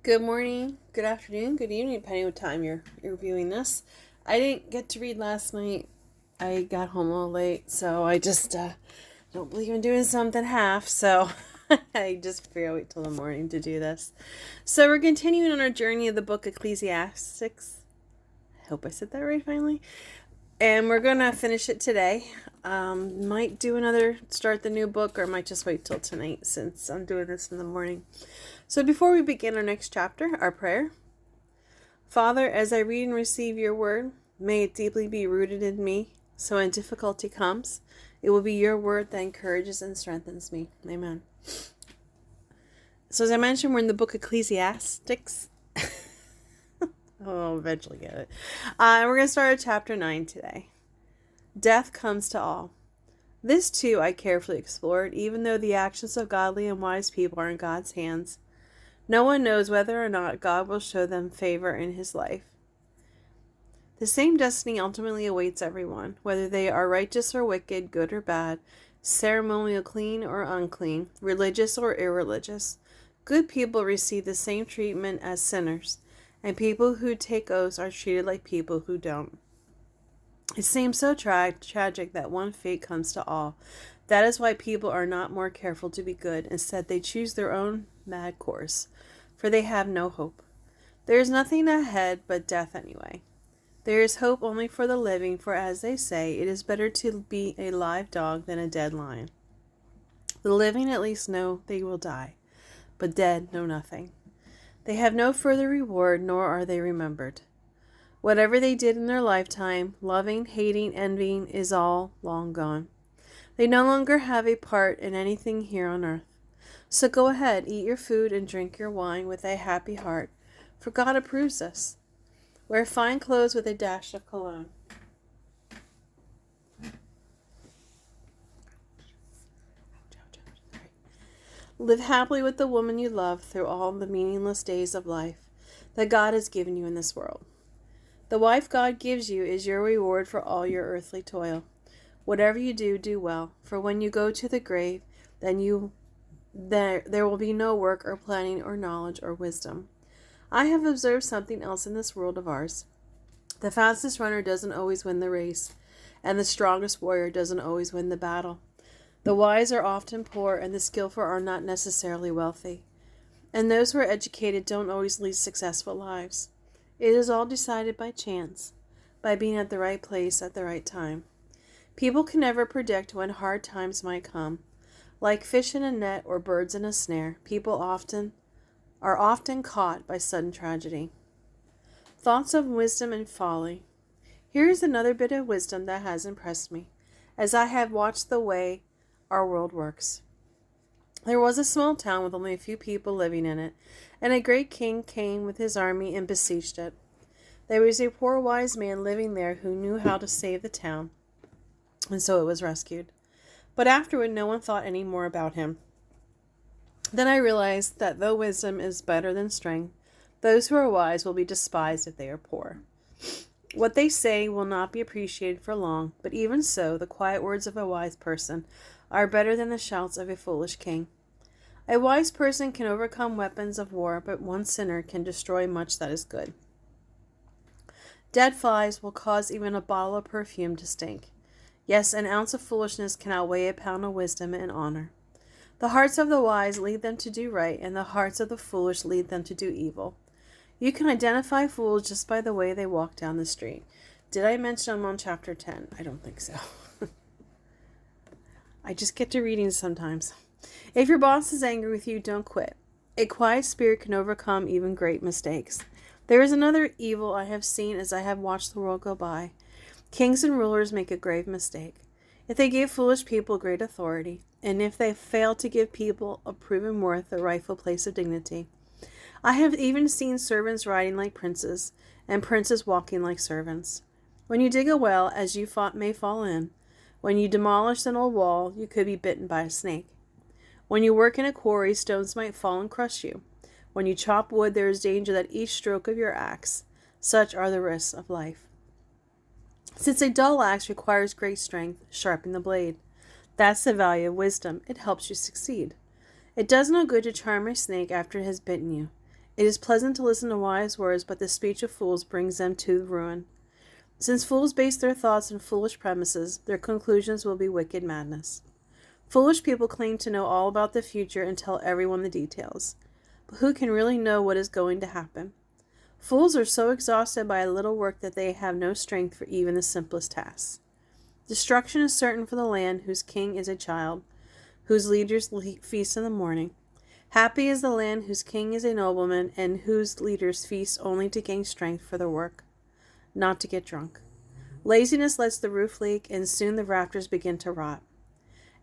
Good morning, good afternoon, good evening, depending on what time you're viewing this. I didn't get to read last night. I got home a little late, so I just don't believe in doing something half, so I just figured I'd wait till the morning to do this. So we're continuing on our journey of the book Ecclesiastes. I hope I said that right finally. And we're gonna finish it today. Might do another start the new book, or might just wait till tonight since I'm doing this in the morning. So before we begin our next chapter, our prayer. Father, as I read and receive your word, may it deeply be rooted in me, so when difficulty comes, it will be your word that encourages and strengthens me. Amen. So as I mentioned, we're in the book Ecclesiastes. I'll eventually get it. We're going to start at chapter 9 today. Death comes to all. This too I carefully explored, even though the actions of godly and wise people are in God's hands. No one knows whether or not God will show them favor in his life. The same destiny ultimately awaits everyone, whether they are righteous or wicked, good or bad, ceremonial clean or unclean, religious or irreligious. Good people receive the same treatment as sinners, and people who take oaths are treated like people who don't. It seems so tragic that one fate comes to all. That is why people are not more careful to be good. Instead, they choose their own mad course, for they have no hope. There is nothing ahead but death anyway. There is hope only for the living, for as they say, it is better to be a live dog than a dead lion. The living at least know they will die, but dead know nothing. They have no further reward, nor are they remembered. Whatever they did in their lifetime, loving, hating, envying, is all long gone. They no longer have a part in anything here on earth. So go ahead, eat your food and drink your wine with a happy heart, for God approves this. Wear fine clothes with a dash of cologne. Live happily with the woman you love through all the meaningless days of life that God has given you in this world. The wife God gives you is your reward for all your earthly toil. Whatever you do, do well, for when you go to the grave, then there will be no work or planning or knowledge or wisdom. I have observed something else in this world of ours. The fastest runner doesn't always win the race, and the strongest warrior doesn't always win the battle. The wise are often poor, and the skillful are not necessarily wealthy. And those who are educated don't always lead successful lives. It is all decided by chance, by being at the right place at the right time. People can never predict when hard times might come. Like fish in a net or birds in a snare, people are often caught by sudden tragedy. Thoughts of wisdom and folly. Here is another bit of wisdom that has impressed me, as I have watched the way our world works. There was a small town with only a few people living in it, and a great king came with his army and besieged it. There was a poor wise man living there who knew how to save the town, and so it was rescued. But afterward, no one thought any more about him. Then I realized that though wisdom is better than strength, those who are wise will be despised if they are poor. What they say will not be appreciated for long, but even so, the quiet words of a wise person are better than the shouts of a foolish king. A wise person can overcome weapons of war, but one sinner can destroy much that is good. Dead flies will cause even a bottle of perfume to stink. Yes, an ounce of foolishness can outweigh a pound of wisdom and honor. The hearts of the wise lead them to do right, and the hearts of the foolish lead them to do evil. You can identify fools just by the way they walk down the street. Did I mention I'm on chapter 10? I don't think so. I just get to reading sometimes. If your boss is angry with you, don't quit. A quiet spirit can overcome even great mistakes. There is another evil I have seen as I have watched the world go by. Kings and rulers make a grave mistake. If they give foolish people great authority, and if they fail to give people of proven worth a rightful place of dignity. I have even seen servants riding like princes, and princes walking like servants. When you dig a well, as you may fall in, when you demolish an old wall, you could be bitten by a snake. When you work in a quarry, stones might fall and crush you. When you chop wood, there is danger that each stroke of your axe. Such are the risks of life. Since a dull axe requires great strength, sharpen the blade. That's the value of wisdom. It helps you succeed. It does no good to charm a snake after it has bitten you. It is pleasant to listen to wise words, but the speech of fools brings them to ruin. Since fools base their thoughts on foolish premises, their conclusions will be wicked madness. Foolish people claim to know all about the future and tell everyone the details. But who can really know what is going to happen? Fools are so exhausted by a little work that they have no strength for even the simplest tasks. Destruction is certain for the land whose king is a child, whose leaders feast in the morning. Happy is the land whose king is a nobleman and whose leaders feast only to gain strength for their work, not to get drunk. Laziness lets the roof leak, and soon the rafters begin to rot.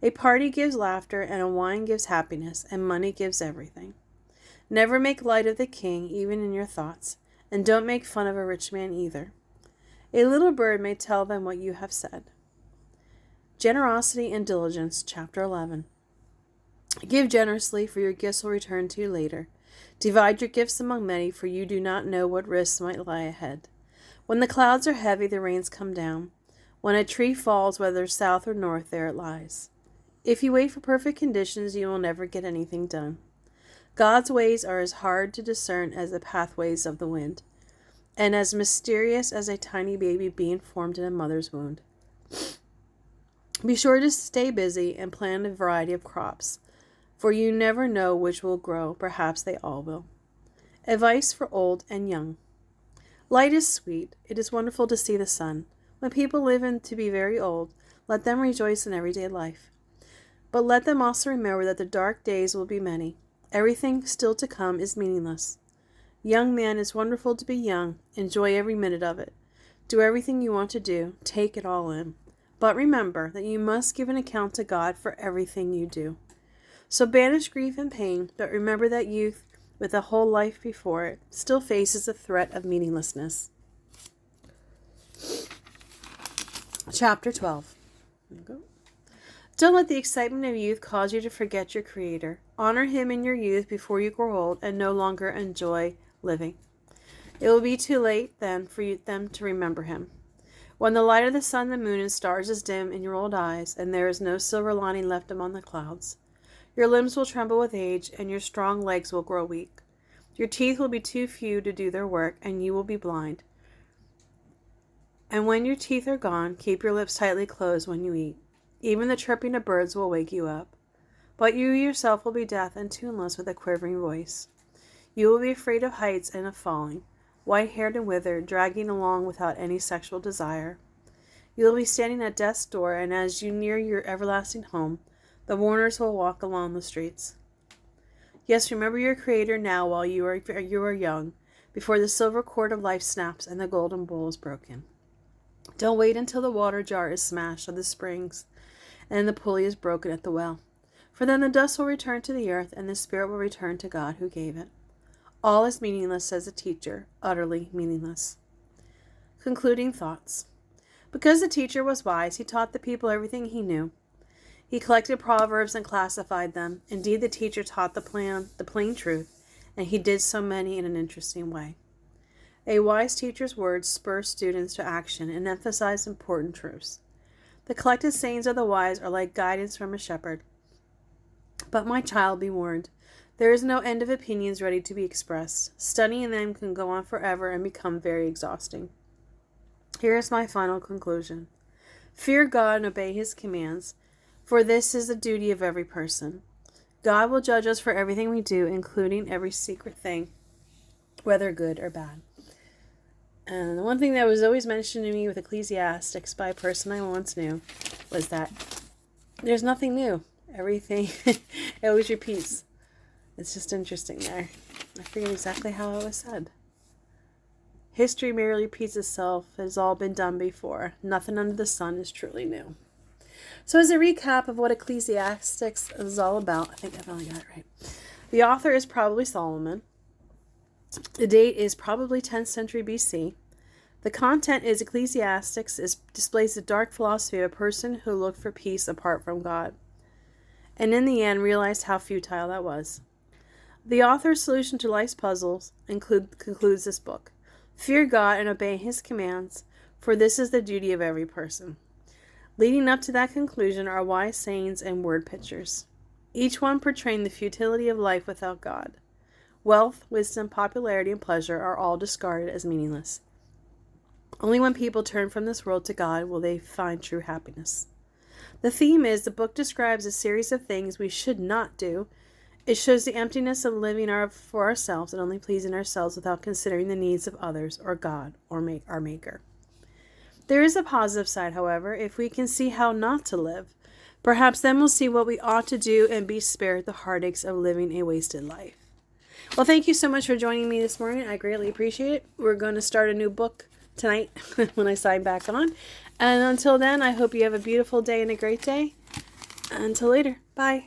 A party gives laughter, and a wine gives happiness, and money gives everything. Never make light of the king, even in your thoughts, and don't make fun of a rich man either. A little bird may tell them what you have said. Generosity and Diligence, Chapter 11. Give generously, for your gifts will return to you later. Divide your gifts among many, for you do not know what risks might lie ahead. When the clouds are heavy, the rains come down. When a tree falls, whether south or north, there it lies. If you wait for perfect conditions, you will never get anything done. God's ways are as hard to discern as the pathways of the wind, and as mysterious as a tiny baby being formed in a mother's womb. Be sure to stay busy and plant a variety of crops, for you never know which will grow. Perhaps they all will. Advice for old and young. Light is sweet. It is wonderful to see the sun. When people live to be very old, let them rejoice in everyday life. But let them also remember that the dark days will be many. Everything still to come is meaningless. Young man, it's wonderful to be young. Enjoy every minute of it. Do everything you want to do. Take it all in. But remember that you must give an account to God for everything you do. So banish grief and pain, but remember that youth, with a whole life before it, still faces the threat of meaninglessness. Chapter 12. Don't let the excitement of youth cause you to forget your Creator. Honor Him in your youth before you grow old and no longer enjoy living. It will be too late then for them to remember Him. When the light of the sun, the moon, and stars is dim in your old eyes, and there is no silver lining left among the clouds, your limbs will tremble with age, and your strong legs will grow weak. Your teeth will be too few to do their work, and you will be blind. And when your teeth are gone, keep your lips tightly closed when you eat. Even the chirping of birds will wake you up. But you yourself will be deaf and tuneless with a quivering voice. You will be afraid of heights and of falling, white-haired and withered, dragging along without any sexual desire. You will be standing at death's door, and as you near your everlasting home, the mourners will walk along the streets. Yes, remember your Creator now while you are young, before the silver cord of life snaps and the golden bowl is broken. Don't wait until the water jar is smashed at the springs, and the pulley is broken at the well. For then the dust will return to the earth, and the spirit will return to God who gave it. All is meaningless, says the teacher, utterly meaningless. Concluding thoughts. Because the teacher was wise, he taught the people everything he knew. He collected proverbs and classified them. Indeed, the teacher taught the plain truth, and he did so many in an interesting way. A wise teacher's words spur students to action and emphasize important truths. The collected sayings of the wise are like guidance from a shepherd. But my child, be warned. There is no end of opinions ready to be expressed. Studying them can go on forever and become very exhausting. Here is my final conclusion. Fear God and obey His commands, for this is the duty of every person. God will judge us for everything we do, including every secret thing, whether good or bad. And the one thing that was always mentioned to me with Ecclesiastes by a person I once knew was that there's nothing new. Everything, it always repeats. It's just interesting there. I forget exactly how it was said. History merely repeats itself. It has all been done before. Nothing under the sun is truly new. So as a recap of what Ecclesiastes is all about, I think I've only got it right. The author is probably Solomon. The date is probably 10th century BC. The content is Ecclesiastes displays the dark philosophy of a person who looked for peace apart from God, and in the end realized how futile that was. The author's solution to life's puzzles concludes this book. Fear God and obey His commands, for this is the duty of every person. Leading up to that conclusion are wise sayings and word pictures, each one portraying the futility of life without God. Wealth, wisdom, popularity, and pleasure are all discarded as meaningless. Only when people turn from this world to God will they find true happiness. The theme is the book describes a series of things we should not do. It shows the emptiness of living for ourselves and only pleasing ourselves without considering the needs of others or God or our Maker. There is a positive side, however, if we can see how not to live. Perhaps then we'll see what we ought to do and be spared the heartaches of living a wasted life. Well, thank you so much for joining me this morning. I greatly appreciate it. We're going to start a new book tonight when I sign back on. And until then, I hope you have a beautiful day and a great day. Until later. Bye.